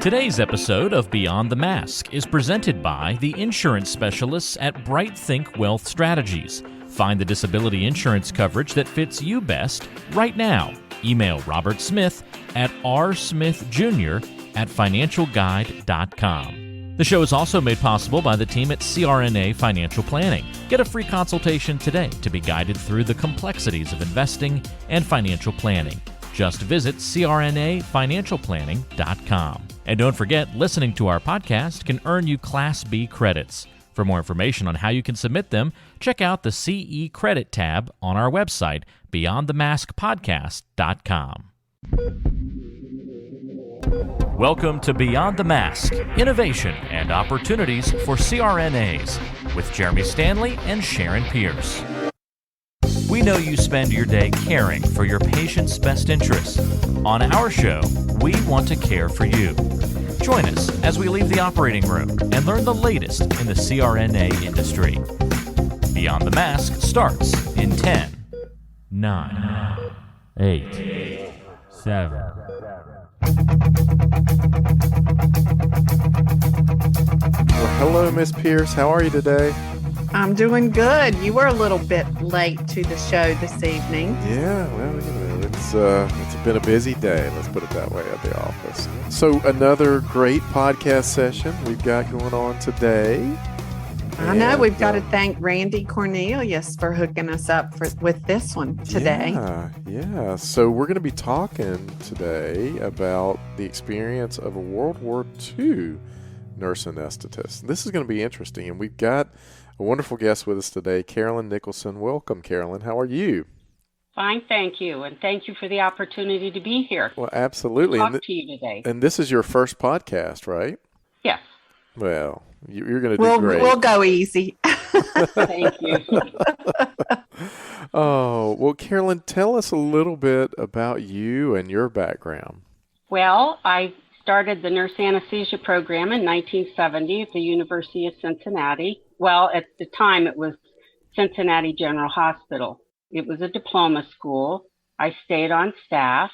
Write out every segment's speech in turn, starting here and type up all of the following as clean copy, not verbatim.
Today's episode of Beyond the Mask is presented by the insurance specialists at Bright Think Wealth Strategies. Find the disability insurance coverage that fits you best right now. Email Robert Smith at rsmithjr@financialguide.com. The show is also made possible by the team at CRNA Financial Planning. Get a free consultation today to be guided through the complexities of investing and financial planning. Just visit crnafinancialplanning.com. And don't forget, listening to our podcast can earn you Class B credits. For more information on how you can submit them, check out the CE Credit tab on our website, beyondthemaskpodcast.com. Welcome to Beyond the Mask, Innovation and Opportunities for CRNAs, with Jeremy Stanley and Sharon Pierce. We know you spend your day caring for your patient's best interests. On our show, we want to care for you. Join us as we leave the operating room and learn the latest in the CRNA industry. Beyond the Mask starts in 10, 9, 8, 7. Well, hello, Miss Pierce. How are you today? I'm doing good. You were a little bit late to the show this evening. Yeah, well, it's been a busy day. Let's put it that way at the office. So another great podcast session we've got going on today. I know we've got to thank Randy Cornelius for hooking us up with this one today. Yeah. So we're going to be talking today about the experience of a World War II nurse anesthetist. This is going to be interesting, and we've got a wonderful guest with us today, Carolyn Nicholson. Welcome, Carolyn. How are you? Fine, thank you, and thank you for the opportunity to be here. Well, absolutely. Talk to you today. And this is your first podcast, right? Yes. Well, you're going to do great. We'll go easy. Thank you. Oh, well, Carolyn, tell us a little bit about you and your background. Well, I started the nurse anesthesia program in 1970 at the University of Cincinnati. Well, at the time, it was Cincinnati General Hospital. It was a diploma school. I stayed on staff.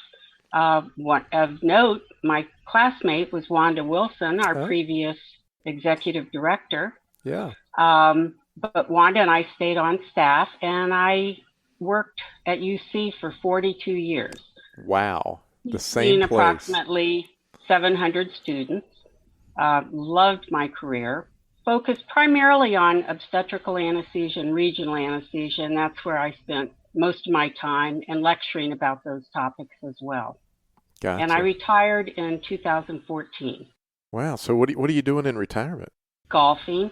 Of note, my classmate was Wanda Wilson, our previous executive director. Yeah. But Wanda and I stayed on staff, and I worked at UC for 42 years. Wow. The same place. Approximately 700 students. Loved my career. Focused primarily on obstetrical anesthesia and regional anesthesia, and that's where I spent most of my time, and lecturing about those topics as well. Gotcha. And I retired in 2014. Wow. So what are you doing in retirement? Golfing.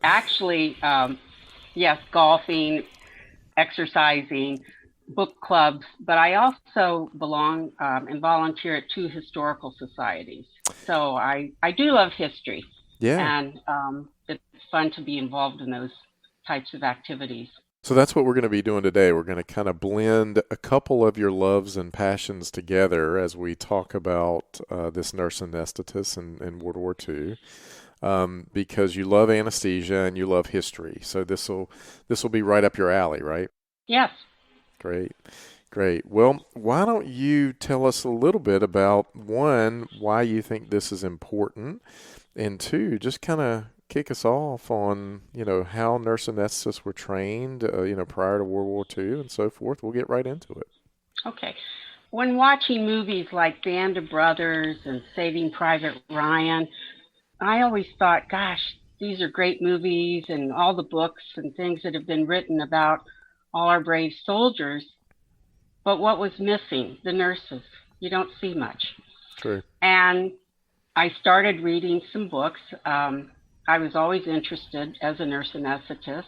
Actually, yes, golfing, exercising, book clubs, but I also belong and volunteer at 2 historical societies. So I do love history. Yeah. And it's fun to be involved in those types of activities. So that's what we're going to be doing today. We're going to kind of blend a couple of your loves and passions together as we talk about this nurse anesthetist in World War II, because you love anesthesia and you love history. So this will be right up your alley, right? Yes. Great. Well, why don't you tell us a little bit about, one, why you think this is important, and two, just kind of kick us off on, how nurse anesthetists were trained, prior to World War II and so forth. We'll get right into it. Okay. When watching movies like Band of Brothers and Saving Private Ryan, I always thought, gosh, these are great movies, and all the books and things that have been written about all our brave soldiers. But what was missing? The nurses. You don't see much. True. And I started reading some books. I was always interested as a nurse anesthetist.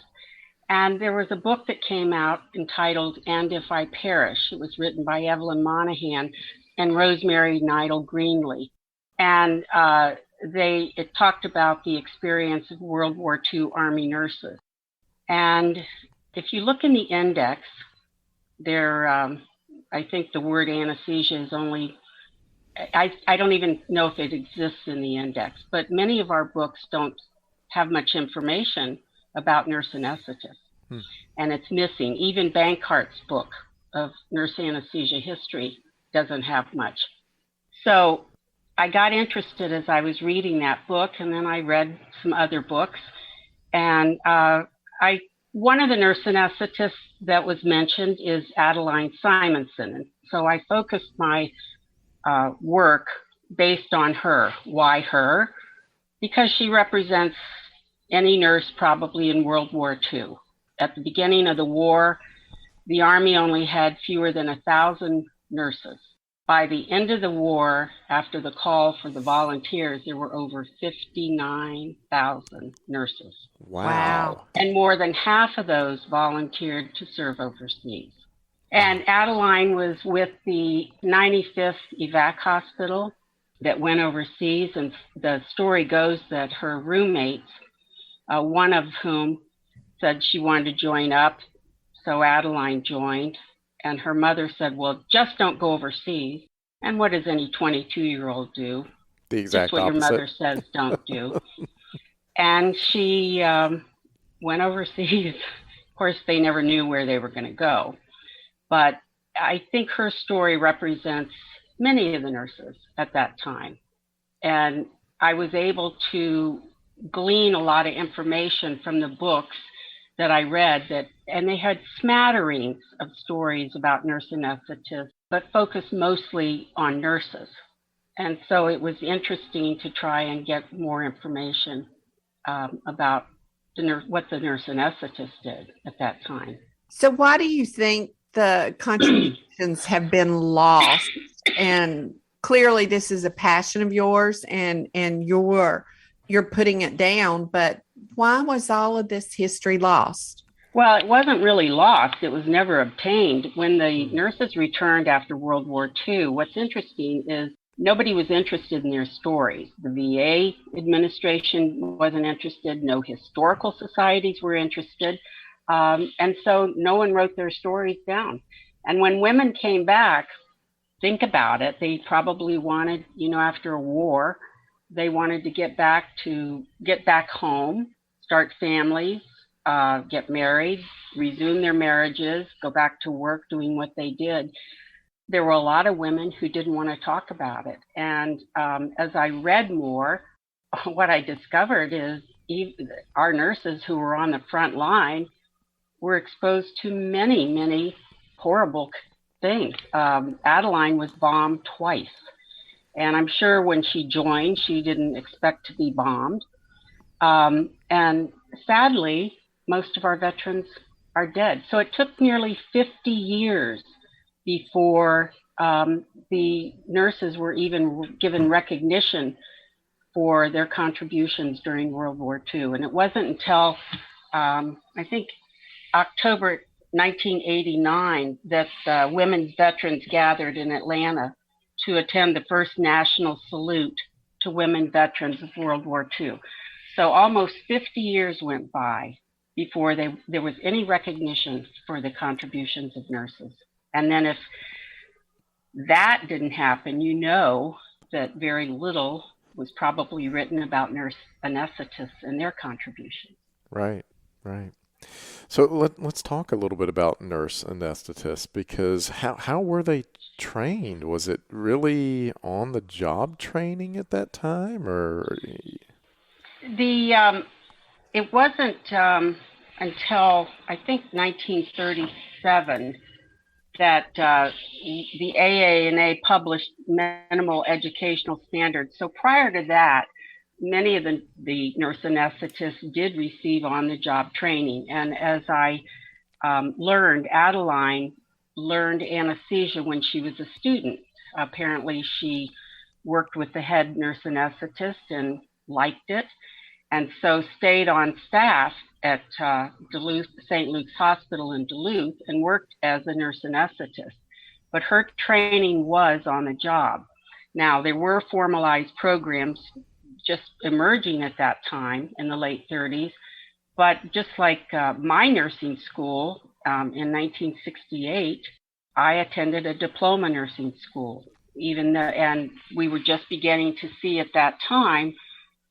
And there was a book that came out entitled And If I Perish. It was written by Evelyn Monahan and Rosemary Nidal Greenlee. And it talked about the experience of World War II Army nurses. And if you look in the index, there, I think the word anesthesia is only, I don't even know if it exists in the index, but many of our books don't have much information about nurse anesthetists. And it's missing. Even Bankhart's book of nurse anesthesia history doesn't have much. So I got interested as I was reading that book, and then I read some other books. And one of the nurse anesthetists that was mentioned is Adeline Simonson. And so I focused my work based on her. Why her? Because she represents any nurse probably in World War II. At the beginning of the war, the Army only had fewer than 1,000 nurses. By the end of the war, after the call for the volunteers, there were over 59,000 nurses. Wow. And more than half of those volunteered to serve overseas. And Adeline was with the 95th Evac Hospital that went overseas. And the story goes that her roommates, one of whom said she wanted to join up. So Adeline joined. And her mother said, well, just don't go overseas. And what does any 22-year-old do? The exact just what opposite. Your mother says don't do. And she went overseas. Of course, they never knew where they were going to go. But I think her story represents many of the nurses at that time. And I was able to glean a lot of information from the books that I read, and they had smatterings of stories about nurse anesthetists, but focused mostly on nurses. And so it was interesting to try and get more information about what the nurse anesthetist did at that time. So why do you think the contributions have been lost? And clearly this is a passion of yours, and you're putting it down, but why was all of this history lost? Well, it wasn't really lost. It was never obtained. When the nurses returned after World War II, what's interesting is nobody was interested in their stories. The VA administration wasn't interested. No historical societies were interested. And so no one wrote their stories down. And when women came back, think about it, they probably wanted, after a war, they wanted to get back home, start families, get married, resume their marriages, go back to work doing what they did. There were a lot of women who didn't want to talk about it. And as I read more, what I discovered is our nurses who were on the front line were exposed to many, many horrible things. Adeline was bombed twice. And I'm sure when she joined, she didn't expect to be bombed. And sadly, most of our veterans are dead. So it took nearly 50 years before the nurses were even given recognition for their contributions during World War II. And it wasn't until, I think, October 1989 that women veterans gathered in Atlanta to attend the first national salute to women veterans of World War II. So almost 50 years went by before there was any recognition for the contributions of nurses. And then if that didn't happen, that very little was probably written about nurse anesthetists and their contributions. Right. So let's talk a little bit about nurse anesthetists, because how were they trained? Was it really on the job training at that time, or? It wasn't until I think 1937 that the AANA published minimal educational standards. So prior to that, many of the nurse anesthetists did receive on-the-job training. And as I learned, Adeline learned anesthesia when she was a student. Apparently, she worked with the head nurse anesthetist and liked it, and so stayed on staff at Duluth, St. Luke's Hospital in Duluth, and worked as a nurse anesthetist. But her training was on the job. Now, there were formalized programs just emerging at that time in the late 30s, but just like my nursing school in 1968, I attended a diploma nursing school, and we were just beginning to see at that time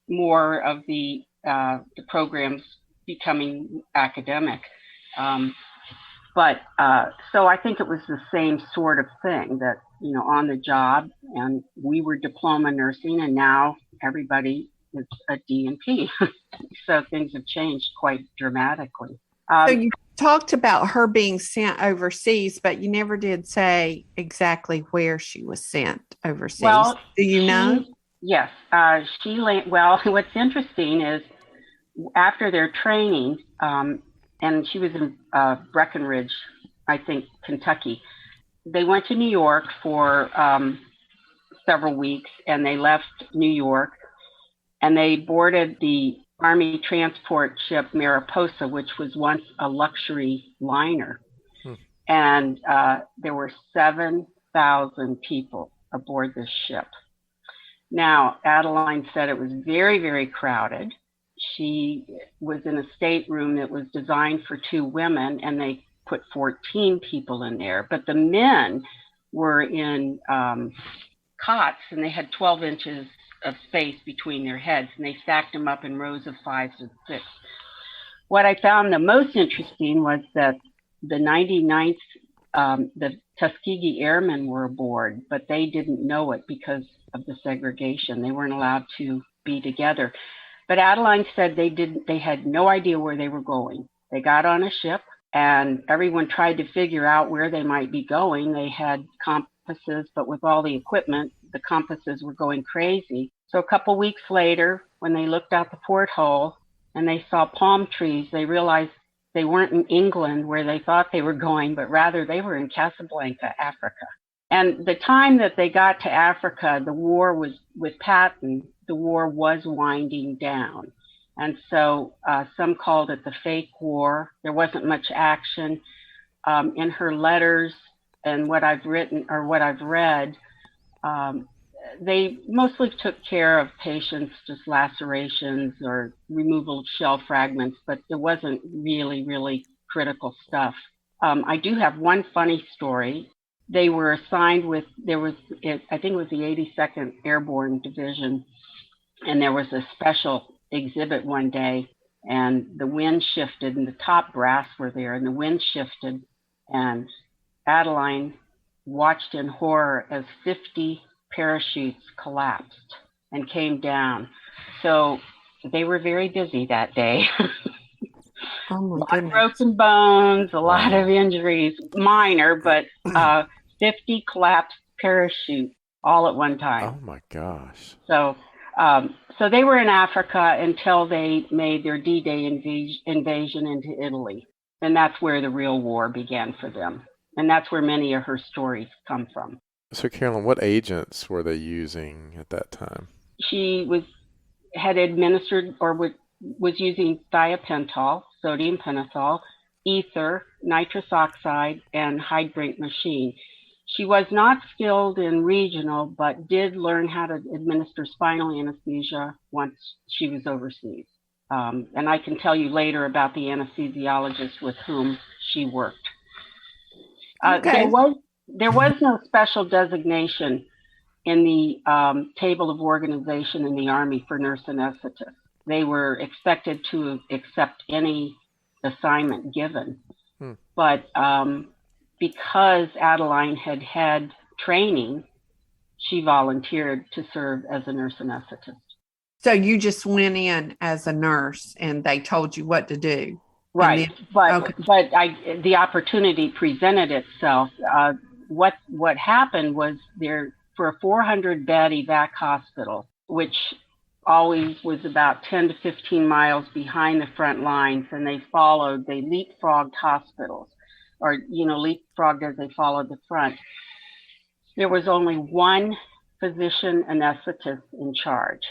more of the programs becoming academic. But so I think it was the same sort of thing that, on the job, and we were diploma nursing, and now everybody is a D&P. So things have changed quite dramatically. So you talked about her being sent overseas, but you never did say exactly where she was sent overseas. Well, do you know? Yes. Well, what's interesting is after their training, and she was in Breckenridge, I think, Kentucky, they went to New York for several weeks, and they left New York, and they boarded the Army transport ship Mariposa, which was once a luxury liner. And there were 7,000 people aboard this ship. Now, Adeline said it was very, very crowded. She was in a stateroom that was designed for 2 women, and they put 14 people in there. But the men were in cots, and they had 12 inches of space between their heads, and they stacked them up in rows of 5 and 6. What I found the most interesting was that the 99th, the Tuskegee Airmen were aboard, but they didn't know it because of the segregation. They weren't allowed to be together. But Adeline said they had no idea where they were going. They got on a ship, and everyone tried to figure out where they might be going. They had compasses, but with all the equipment, the compasses were going crazy. So a couple weeks later, when they looked out the porthole and they saw palm trees, they realized they weren't in England where they thought they were going, but rather they were in Casablanca, Africa. And the time that they got to Africa, the war was with Patton, the war was winding down. And so some called it the fake war. There wasn't much action. In her letters and what I've written or what I've read, they mostly took care of patients, just lacerations or removal of shell fragments, but it wasn't really critical stuff. I do have one funny story. They were assigned I think it was the 82nd Airborne Division, and there was a special exhibit one day, and the wind shifted, and the top brass were there, and the wind shifted, and Adeline watched in horror as 50 parachutes collapsed and came down. So they were very busy that day. Oh my a lot goodness. of broken bones, a lot of injuries, minor, but 50 collapsed parachutes all at one time. Oh my gosh. So they were in Africa until they made their D-Day invasion into Italy. And that's where the real war began for them. And that's where many of her stories come from. So Carolyn, what agents were they using at that time? She had administered or was using thiopental, sodium pentothal, ether, nitrous oxide, and hydrate machine. She was not skilled in regional, but did learn how to administer spinal anesthesia once she was overseas. And I can tell you later about the anesthesiologist with whom she worked. Okay. There was no special designation in the table of organization in the Army for nurse anesthetists. They were expected to accept any assignment given. But because Adeline had training, she volunteered to serve as a nurse anesthetist. So you just went in as a nurse and they told you what to do. Right. But the opportunity presented itself. What happened was there for a 400-bed evac hospital, which always was about 10 to 15 miles behind the front lines, and they leapfrogged hospitals, or leapfrogged as they followed the front. There was only one physician anesthetist in charge,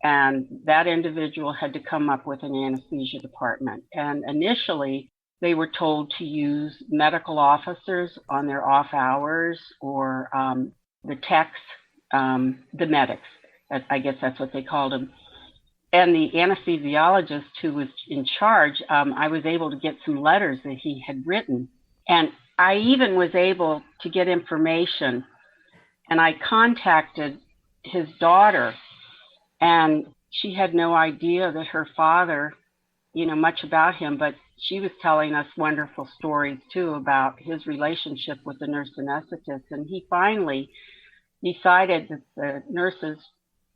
and that individual had to come up with an anesthesia department. And initially, they were told to use medical officers on their off hours, or the techs, the medics. I guess that's what they called them. And the anesthesiologist who was in charge, I was able to get some letters that he had written. And I even was able to get information. And I contacted his daughter, and she had no idea that her father much about him, but she was telling us wonderful stories too about his relationship with the nurse anesthetist. And he finally decided that the nurses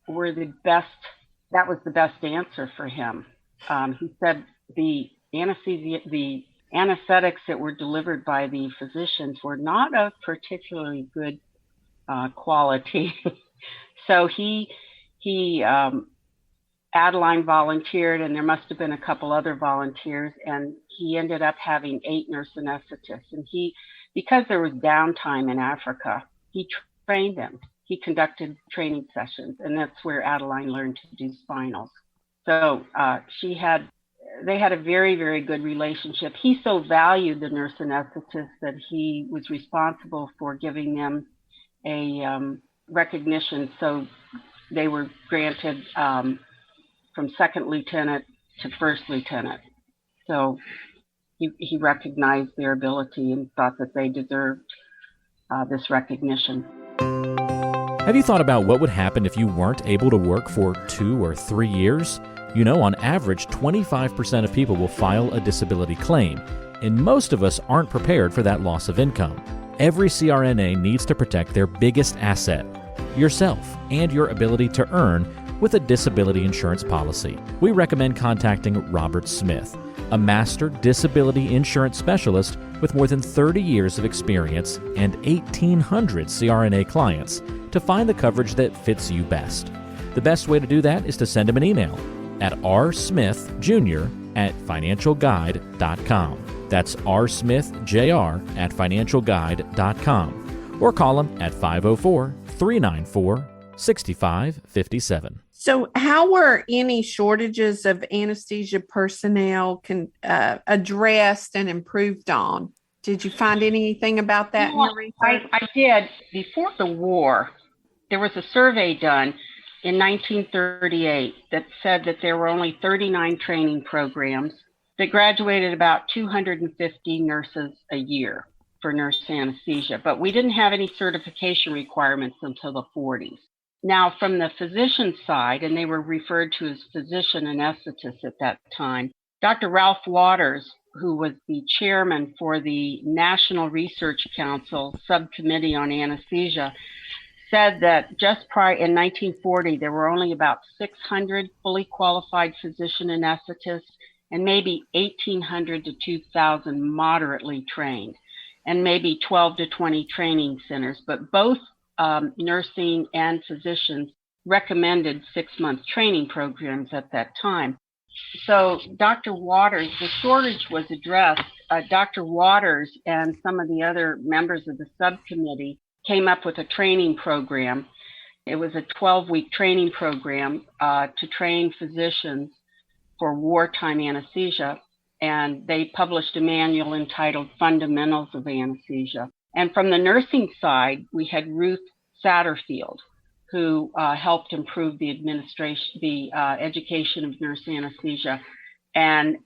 were the best, that was the best answer for him. He said the anesthetics that were delivered by the physicians were not of particularly good quality. So Adeline volunteered, and there must have been a couple other volunteers, and he ended up having 8 nurse anesthetists. And because there was downtime in Africa, he trained them. He conducted training sessions, and that's where Adeline learned to do spinals. So they had a very, very good relationship. He so valued the nurse anesthetist that he was responsible for giving them a recognition. So they were granted from second lieutenant to first lieutenant. So he recognized their ability and thought that they deserved this recognition. Have you thought about what would happen if you weren't able to work for 2 or 3 years? On average, 25% of people will file a disability claim, and most of us aren't prepared for that loss of income. Every CRNA needs to protect their biggest asset, yourself, and your ability to earn with a disability insurance policy. We recommend contacting Robert Smith, a master disability insurance specialist with more than 30 years of experience and 1,800 CRNA clients, to find the coverage that fits you best. The best way to do that is to send him an email at rsmithjr@financialguide.com. That's rsmithjr@financialguide.com, or call him at 504-394-6557. So how were any shortages of anesthesia personnel addressed and improved on? Did you find anything about that in your research? I did. Before the war, there was a survey done in 1938 that said that there were only 39 training programs that graduated about 250 nurses a year for nurse anesthesia, but we didn't have any certification requirements until the 40s. Now, from the physician side, and they were referred to as physician anesthetists at that time, Dr. Ralph Waters, who was the chairman for the National Research Council Subcommittee on Anesthesia, said that just in 1940, there were only about 600 fully qualified physician anesthetists and maybe 1,800 to 2,000 moderately trained, and maybe 12 to 20 training centers. But both nursing and physicians recommended 6-month training programs at that time. So Dr. Waters, the shortage was addressed. Dr. Waters and some of the other members of the subcommittee came up with a training program. It was a 12-week training program to train physicians for wartime anesthesia, and they published a manual entitled Fundamentals of Anesthesia. And from the nursing side, we had Ruth Satterfield, who helped improve the education of nurse anesthesia. And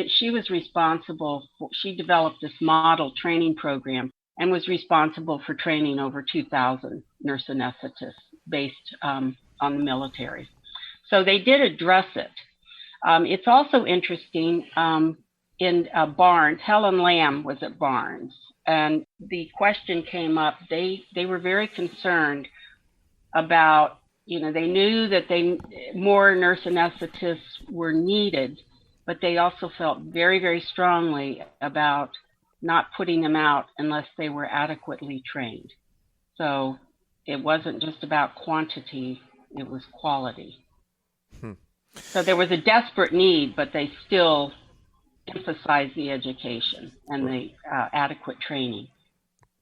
she was responsible she developed this model training program and was responsible for training over 2,000 nurse anesthetists based on the military. So they did address it. It's also interesting, in Barnes, Helen Lamb was at Barnes, and the question came up, they were very concerned about, they knew that more nurse anesthetists were needed, but they also felt very, very strongly about not putting them out unless they were adequately trained. So it wasn't just about quantity, it was quality. So there was a desperate need, but they still emphasized the education and the adequate training.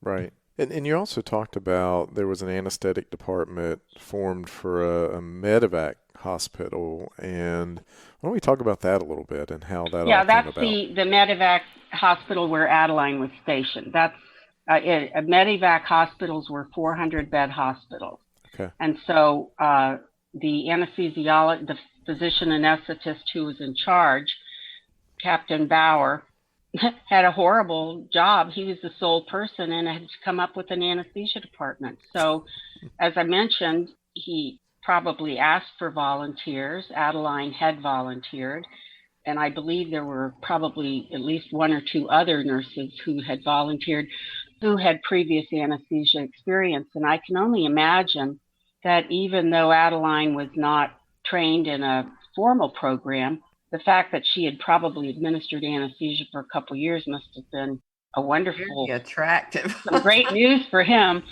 Right. And you also talked about there was an anesthetic department formed for a medevac hospital, and why don't we talk about that a little bit and how that all came about? Yeah, that's the medevac hospital where Adeline was stationed. That's medevac hospitals were 400-bed hospitals. Okay. And so the anesthesiologist, the physician anesthetist who was in charge, Captain Bauer, had a horrible job. He was the sole person and had to come up with an anesthesia department. So, as I mentioned, he probably asked for volunteers. Adeline had volunteered. and I believe there were probably at least one or two other nurses who had volunteered who had previous anesthesia experience. And I can only imagine that even though Adeline was not trained in a formal program, the fact that she had probably administered anesthesia for a couple of years must have been a wonderful, Very attractive. some great news for him.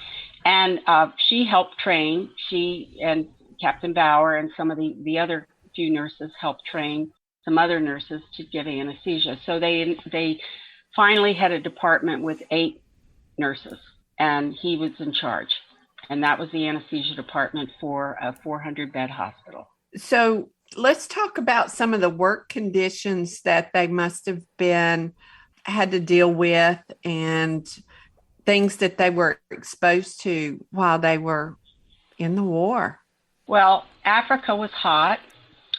And she helped train, she and Captain Bauer and some of the other few nurses helped train some other nurses to give anesthesia. So they finally had a department with 8 nurses, and he was in charge. And that was the anesthesia department for a 400-bed hospital. So let's talk about some of the work conditions that they must have had to deal with and things that they were exposed to while they were in the war. Well, Africa was hot.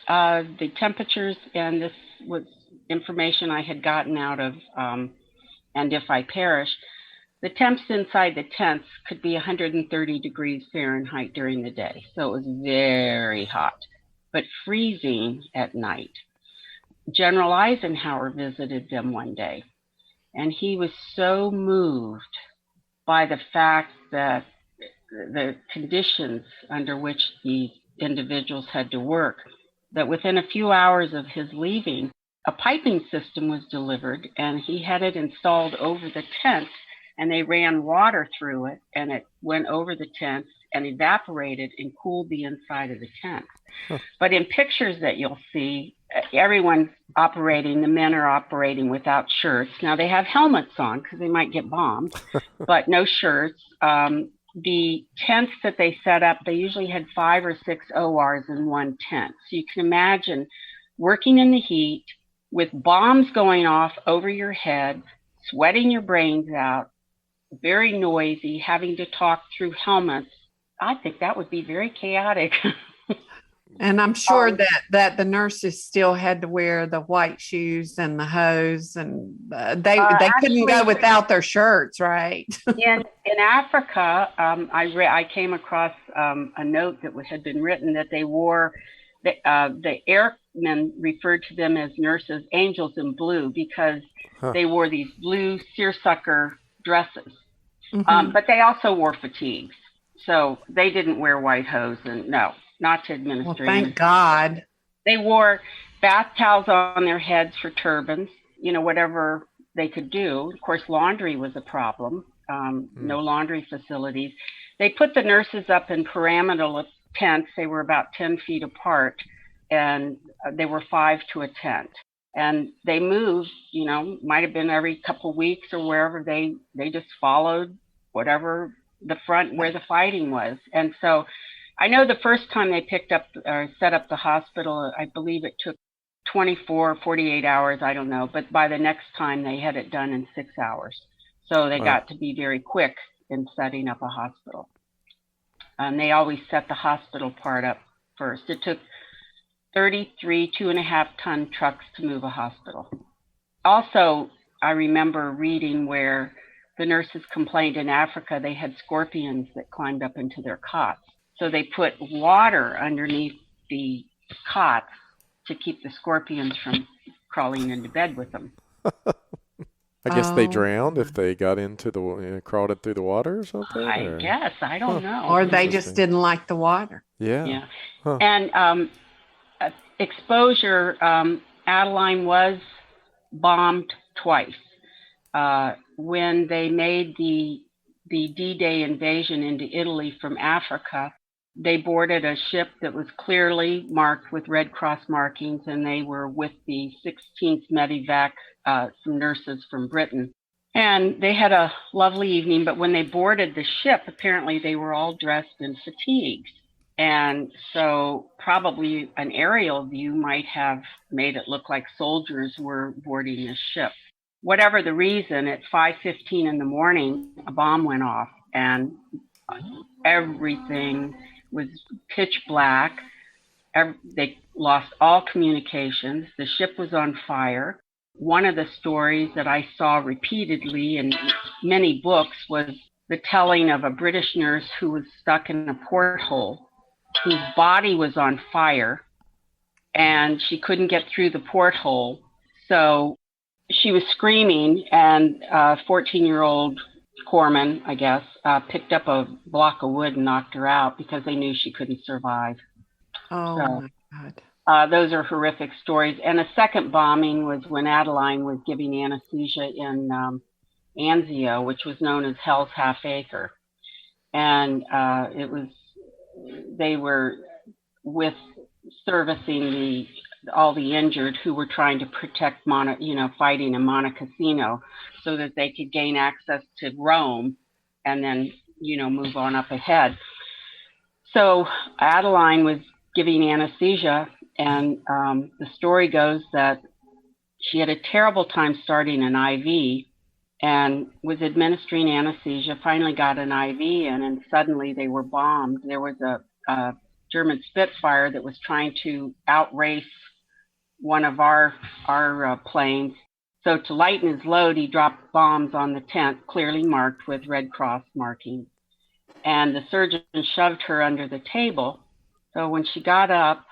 The temperatures, and this was information I had gotten out of And If I Perish, the temps inside the tents could be 130 degrees Fahrenheit during the day. So it was very hot, but freezing at night. General Eisenhower visited them one day, and he was so moved by the fact that the conditions under which these individuals had to work, that within a few hours of his leaving, a piping system was delivered, and he had it installed over the tent, and they ran water through it, and it went over the tents and evaporated and cooled the inside of the tent. Huh. But in pictures that you'll see, everyone's operating, the men are operating without shirts. Now they have helmets on because they might get bombed, but no shirts. The tents that they set up, they usually had 5 or 6 ORs in one tent. So you can imagine working in the heat with bombs going off over your head, sweating your brains out, very noisy, having to talk through helmets. I think that would be very chaotic. And I'm sure that the nurses still had to wear the white shoes and the hose, and they couldn't go without their shirts, right? in Africa, I came across a note that had been written that they wore, the airmen referred to them as nurses, angels in blue, because they wore these blue seersucker dresses. Mm-hmm. But they also wore fatigues. So they didn't wear white hose, and no, not to administer. Well, thank God. They wore bath towels on their heads for turbans, whatever they could do. Of course, laundry was a problem. No laundry facilities. They put the nurses up in pyramidal tents. They were about 10 feet apart, and they were 5 to a tent. And they moved, might have been every couple of weeks or wherever. They just followed whatever the front where the fighting was. And so I know the first time they picked up or set up the hospital, I believe it took 24, 48 hours, I don't know. But by the next time they had it done in 6 hours. So they got to be very quick in setting up a hospital. And they always set the hospital part up first. It took 33 2.5-ton trucks to move a hospital. Also, I remember reading where the nurses complained in Africa they had scorpions that climbed up into their cots. So they put water underneath the cots to keep the scorpions from crawling into bed with them. I guess they drowned if they got into crawled it through the water or something? I guess. I don't know. Or they just didn't like the water. Yeah. Huh. And exposure, Adeline was bombed twice. When they made the D-Day invasion into Italy from Africa, they boarded a ship that was clearly marked with Red Cross markings, and they were with the 16th Medivac, some nurses from Britain. And they had a lovely evening, but when they boarded the ship, apparently they were all dressed in fatigues. And so probably an aerial view might have made it look like soldiers were boarding the ship. Whatever the reason, at 5:15 in the morning, a bomb went off, and everything was pitch black. They lost all communications. The ship was on fire. One of the stories that I saw repeatedly in many books was the telling of a British nurse who was stuck in a porthole, whose body was on fire, and she couldn't get through the porthole. So she was screaming, and a 14-year-old corpsman, I guess, picked up a block of wood and knocked her out because they knew she couldn't survive. Oh, So, my God. those are horrific stories. And a second bombing was when Adeline was giving anesthesia in Anzio, which was known as Hell's Half Acre. And they were with servicing all the injured who were trying to protect fighting in Monte Cassino so that they could gain access to Rome and then, move on up ahead. So Adeline was giving anesthesia, and the story goes that she had a terrible time starting an IV and was administering anesthesia, finally got an IV in, and suddenly they were bombed. There was a German Spitfire that was trying to outrace one of our planes. So to lighten his load, he dropped bombs on the tent, clearly marked with Red Cross markings. And the surgeon shoved her under the table. So when she got up,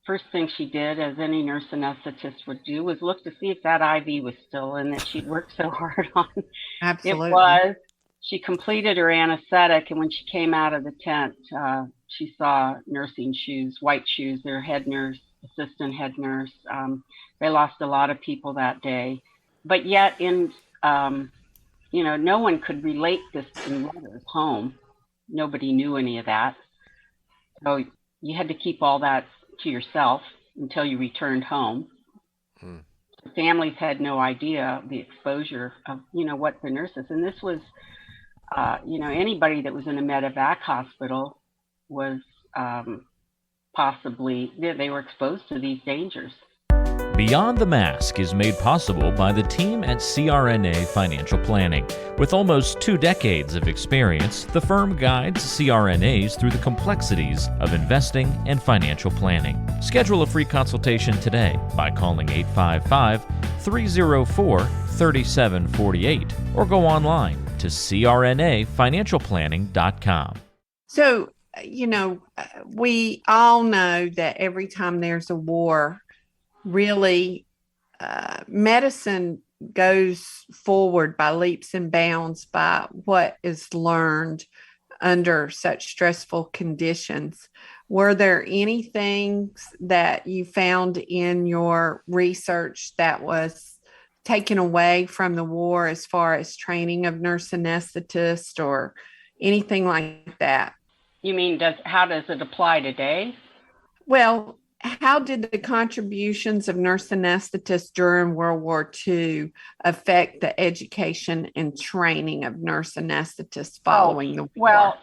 first thing she did, as any nurse anesthetist would do, was look to see if that IV was still in that she'd worked so hard on. Absolutely. It was. She completed her anesthetic, and when she came out of the tent, she saw nursing shoes, white shoes, their head nurse, assistant head nurse. They lost a lot of people that day. But yet, no one could relate this in letters home. Nobody knew any of that. So you had to keep all that to yourself until you returned home. The families had no idea the exposure of, what the nurses, and this was, anybody that was in a medevac hospital was possibly, they were exposed to these dangers. Beyond the Mask is made possible by the team at CRNA Financial Planning. With almost 2 decades of experience, the firm guides CRNAs through the complexities of investing and financial planning. Schedule a free consultation today by calling 855-304-3748 or go online to crnafinancialplanning.com. So, we all know that every time there's a war, really, medicine goes forward by leaps and bounds by what is learned under such stressful conditions. Were there any things that you found in your research that was taken away from the war as far as training of nurse anesthetists or anything like that? You mean, how does it apply today? Well, how did the contributions of nurse anesthetists during World War II affect the education and training of nurse anesthetists following the war? Well,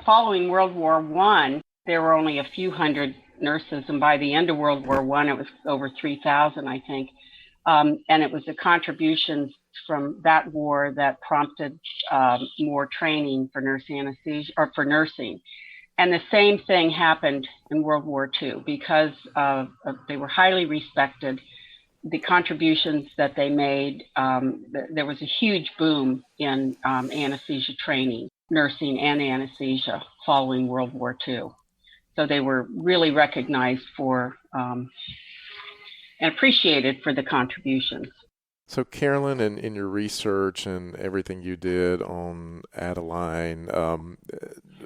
following World War I, there were only a few hundred nurses, and by the end of World War I, it was over 3,000, I think. And it was the contributions from that war that prompted more training for nurse anesthesia or for nursing. And the same thing happened in World War II because they were highly respected. The contributions that they made, there was a huge boom in anesthesia training, nursing and anesthesia following World War II. So they were really recognized for and appreciated for the contributions. So Carolyn, in your research and everything you did on Adeline,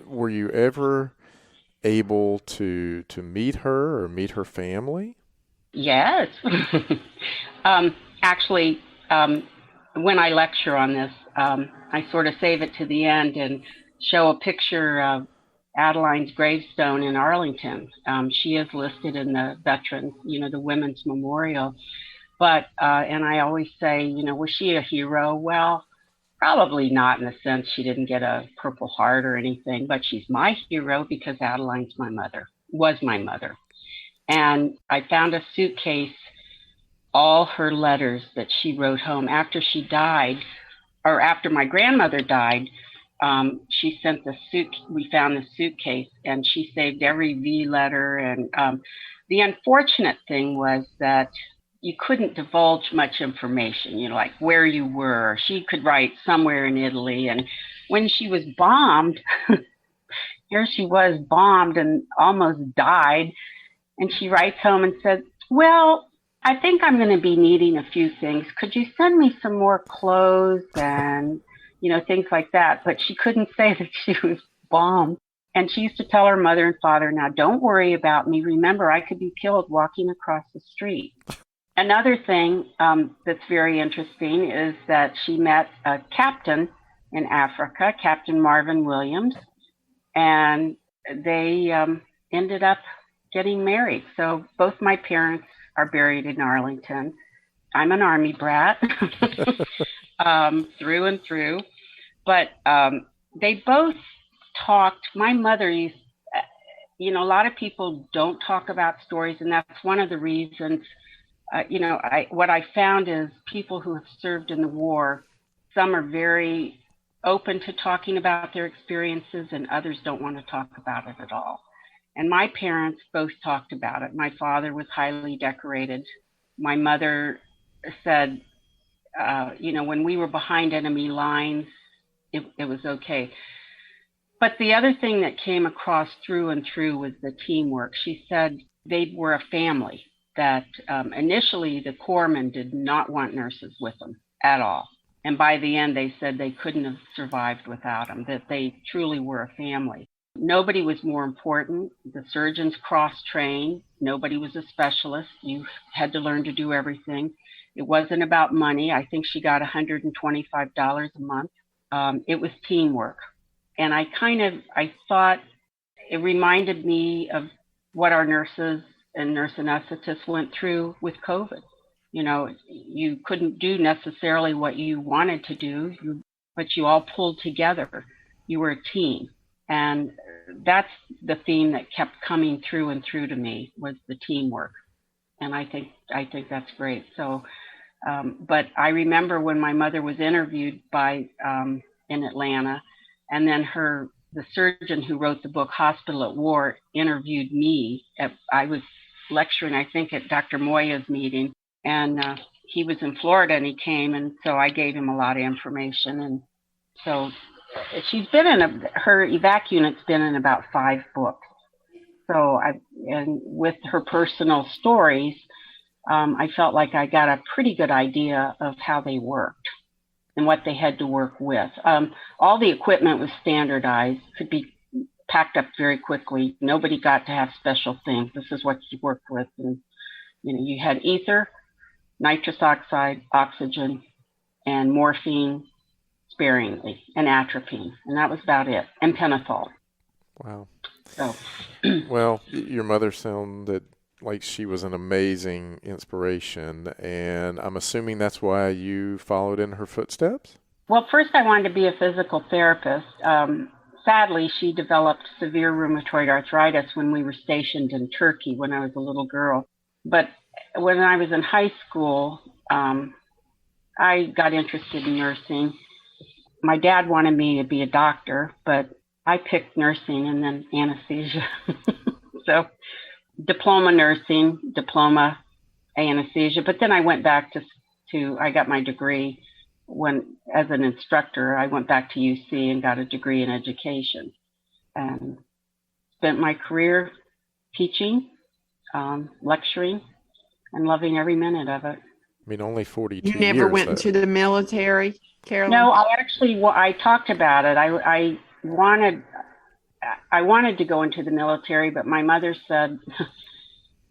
were you ever able to meet her or meet her family? Yes. Actually, when I lecture on this, I sort of save it to the end and show a picture of Adeline's gravestone in Arlington. She is listed in the Veterans, the Women's Memorial. But, and I always say, was she a hero? Well, probably not in the sense she didn't get a Purple Heart or anything, but she's my hero because Adeline's was my mother. And I found a suitcase, all her letters that she wrote home after she died, or after my grandmother died. She sent we found the suitcase and she saved every V letter. And the unfortunate thing was that you couldn't divulge much information, like where you were. She could write somewhere in Italy. And when she was bombed, here she was bombed and almost died. And she writes home and said, well, I think I'm going to be needing a few things. Could you send me some more clothes and, things like that? But she couldn't say that she was bombed. And she used to tell her mother and father, now don't worry about me. Remember, I could be killed walking across the street. Another thing that's very interesting is that she met a captain in Africa, Captain Marvin Williams, and they ended up getting married. So both my parents are buried in Arlington. I'm an Army brat through and through, but they both talked. My mother used, a lot of people don't talk about stories, and that's one of the reasons. What I found is people who have served in the war, some are very open to talking about their experiences, and others don't want to talk about it at all. And my parents both talked about it. My father was highly decorated. My mother said, when we were behind enemy lines, it was okay. But the other thing that came across through and through was the teamwork. She said they were a family, that initially the corpsmen did not want nurses with them at all. And by the end, they said they couldn't have survived without them, that they truly were a family. Nobody was more important. The surgeons cross-trained. Nobody was a specialist. You had to learn to do everything. It wasn't about money. I think she got $125 a month. It was teamwork. And I thought it reminded me of what our nurses and nurse anesthetists went through with COVID. You couldn't do necessarily what you wanted to do, but you all pulled together. You were a team. And that's the theme that kept coming through and through to me, was the teamwork. And I think that's great. So, but I remember when my mother was interviewed in Atlanta, and then the surgeon who wrote the book Hospital at War interviewed me. I was lecturing, I think, at Dr. Moya's meeting, and he was in Florida, and he came, and so I gave him a lot of information. And so she's been her evac unit's been in about 5 books. So and with her personal stories, I felt like I got a pretty good idea of how they worked and what they had to work with. All the equipment was standardized, could be packed up very quickly. Nobody got to have special things. This is what you worked with. And, you had ether, nitrous oxide, oxygen, and morphine sparingly, and atropine. And that was about it. And pentothal. Wow. So, well, your mother sounded like she was an amazing inspiration, and I'm assuming that's why you followed in her footsteps? Well, first I wanted to be a physical therapist. Sadly, she developed severe rheumatoid arthritis when we were stationed in Turkey when I was a little girl. But when I was in high school, I got interested in nursing. My dad wanted me to be a doctor, but I picked nursing and then anesthesia. So diploma nursing, diploma anesthesia. But then I went back I got my degree as an instructor. I went back to UC and got a degree in education, and spent my career teaching, lecturing, and loving every minute of it. I mean, only 42 years. You never went into the military, Carolyn? No, I talked about it. I wanted to go into the military, but my mother said,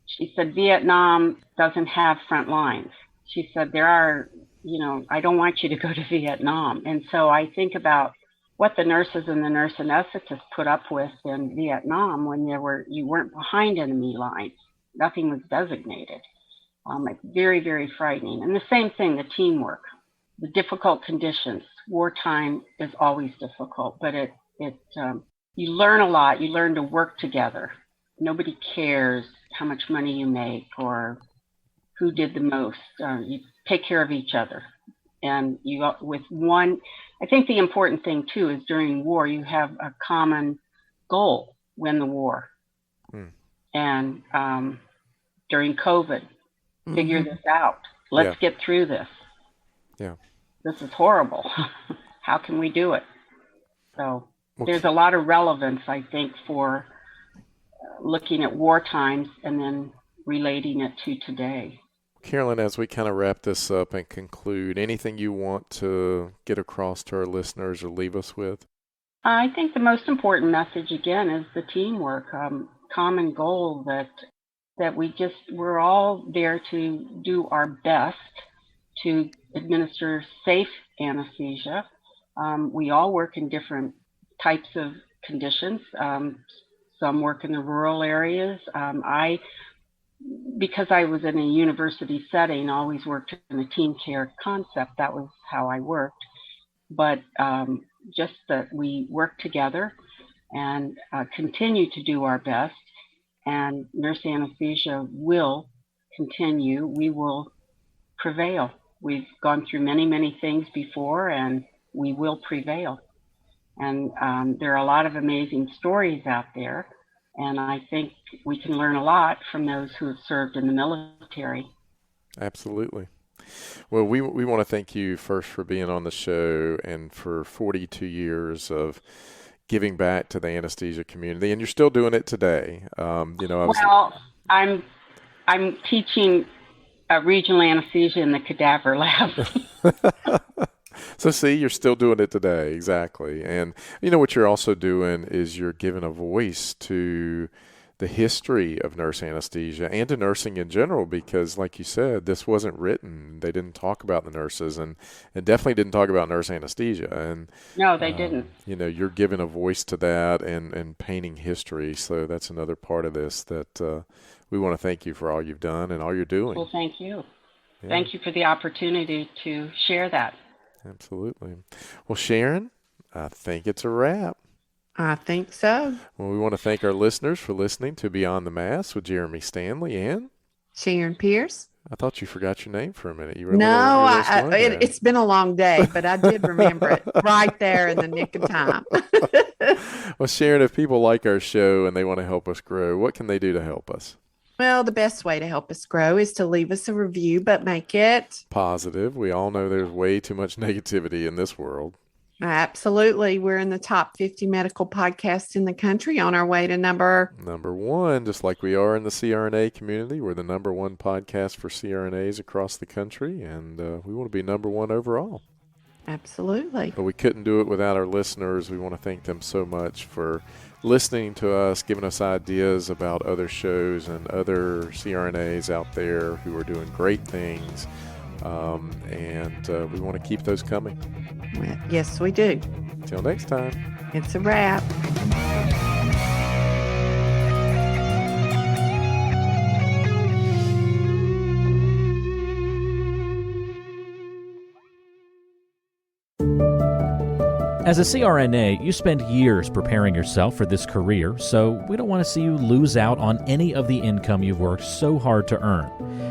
she said, Vietnam doesn't have front lines. She said, I don't want you to go to Vietnam. And so I think about what the nurses and the nurse anesthetists put up with in Vietnam when you weren't behind enemy lines. Nothing was designated. It's very, very frightening. And the same thing, the teamwork, the difficult conditions. Wartime is always difficult, but you learn a lot. You learn to work together. Nobody cares how much money you make or who did the most. You take care of each other. And I think the important thing too is during war, you have a common goal, win the war. And during COVID, figure this out. Let's get through this. Yeah. This is horrible. How can we do it? So there's a lot of relevance, I think, for looking at war times and then relating it to today. Carolyn, as we kind of wrap this up and conclude, anything you want to get across to our listeners or leave us with? I think the most important message, again, is the teamwork, common goal that we're all there to do our best to administer safe anesthesia. We all work in different types of conditions. Some work in the rural areas. Because I was in a university setting, always worked in a team care concept. That was how I worked. But just that we work together and continue to do our best, and nurse anesthesia will continue. We will prevail. We've gone through many, many things before, and we will prevail. And there are a lot of amazing stories out there. And I think we can learn a lot from those who have served in the military. Absolutely. Well, we want to thank you first for being on the show and for 42 years of giving back to the anesthesia community, and you're still doing it today. I'm teaching regional anesthesia in the cadaver lab. So see, you're still doing it today. Exactly. And what you're also doing is you're giving a voice to the history of nurse anesthesia and to nursing in general, because like you said, this wasn't written. They didn't talk about the nurses and definitely didn't talk about nurse anesthesia. And no, they didn't. You're giving a voice to that and painting history. So that's another part of this that we want to thank you for all you've done and all you're doing. Well, thank you. Yeah. Thank you for the opportunity to share that. Absolutely. Well, Sharon, I think it's a wrap. I think so. Well, we want to thank our listeners for listening to Beyond the Mask with Jeremy Stanley and Sharon Pierce. I thought you forgot your name for a minute. It's been a long day, but I did remember it right there in the nick of time. Well, Sharon, if people like our show and they want to help us grow, what can they do to help us? Well, the best way to help us grow is to leave us a review, but make it positive. We all know there's way too much negativity in this world. Absolutely. We're in the top 50 medical podcasts in the country, on our way to number one, just like we are in the CRNA community. We're the number one podcast for CRNAs across the country, and we want to be number one overall. Absolutely. But we couldn't do it without our listeners. We want to thank them so much for listening to us, giving us ideas about other shows and other CRNAs out there who are doing great things. And we want to keep those coming. Yes, we do. Until next time. It's a wrap. As a CRNA, you spend years preparing yourself for this career, so we don't want to see you lose out on any of the income you've worked so hard to earn.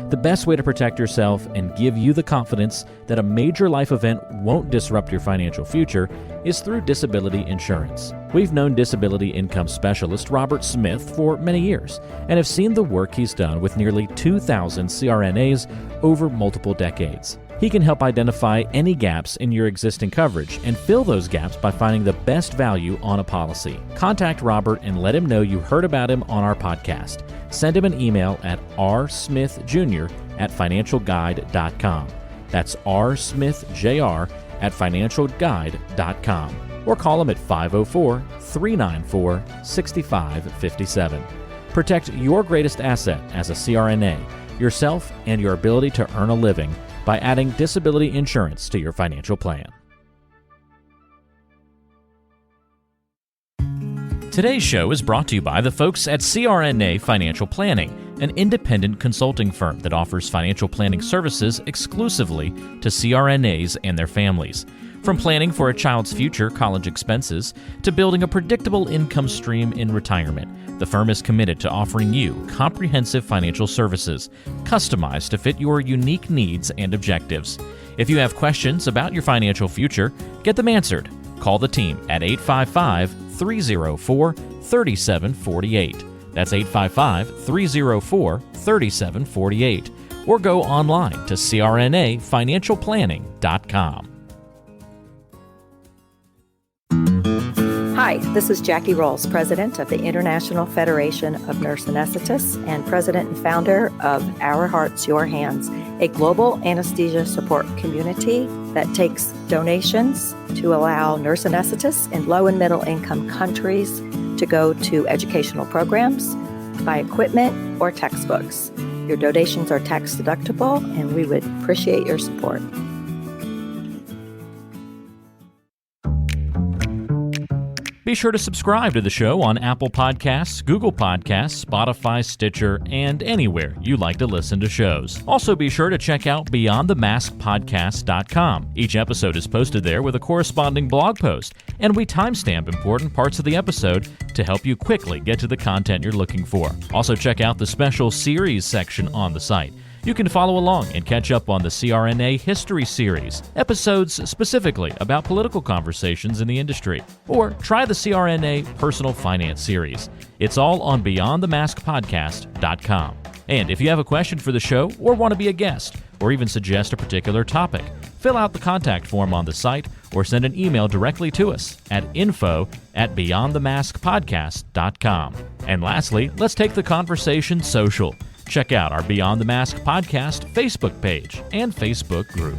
The best way to protect yourself and give you the confidence that a major life event won't disrupt your financial future is through disability insurance. We've known disability income specialist Robert Smith for many years and have seen the work he's done with nearly 2,000 CRNAs over multiple decades. He can help identify any gaps in your existing coverage and fill those gaps by finding the best value on a policy. Contact Robert and let him know you heard about him on our podcast. Send him an email at rsmithjr@financialguide.com. That's rsmithjr@financialguide.com. Or call him at 504-394-6557. Protect your greatest asset as a CRNA, yourself and your ability to earn a living by adding disability insurance to your financial plan. Today's show is brought to you by the folks at CRNA Financial Planning, an independent consulting firm that offers financial planning services exclusively to CRNAs and their families. From planning for a child's future college expenses to building a predictable income stream in retirement, the firm is committed to offering you comprehensive financial services, customized to fit your unique needs and objectives. If you have questions about your financial future, get them answered. Call the team at 855-304-3748. That's 855-304-3748. Or go online to crnafinancialplanning.com. Hi, this is Jackie Rolls, President of the International Federation of Nurse Anesthetists and President and founder of Our Hearts, Your Hands, a global anesthesia support community that takes donations to allow nurse anesthetists in low and middle income countries to go to educational programs, buy equipment, or textbooks. Your donations are tax deductible, and we would appreciate your support. Be sure to subscribe to the show on Apple Podcasts, Google Podcasts, Spotify, Stitcher, and anywhere you like to listen to shows. Also be sure to check out BeyondTheMaskPodcast.com. Each episode is posted there with a corresponding blog post, and we timestamp important parts of the episode to help you quickly get to the content you're looking for. Also check out the special series section on the site. You can follow along and catch up on the CRNA History Series, episodes specifically about political conversations in the industry. Or try the CRNA Personal Finance Series. It's all on BeyondTheMaskPodcast.com. And if you have a question for the show or want to be a guest, or even suggest a particular topic, fill out the contact form on the site or send an email directly to us at info@BeyondTheMaskPodcast.com. And lastly, let's take the conversation social. Check out our Beyond the Mask podcast Facebook page and Facebook group.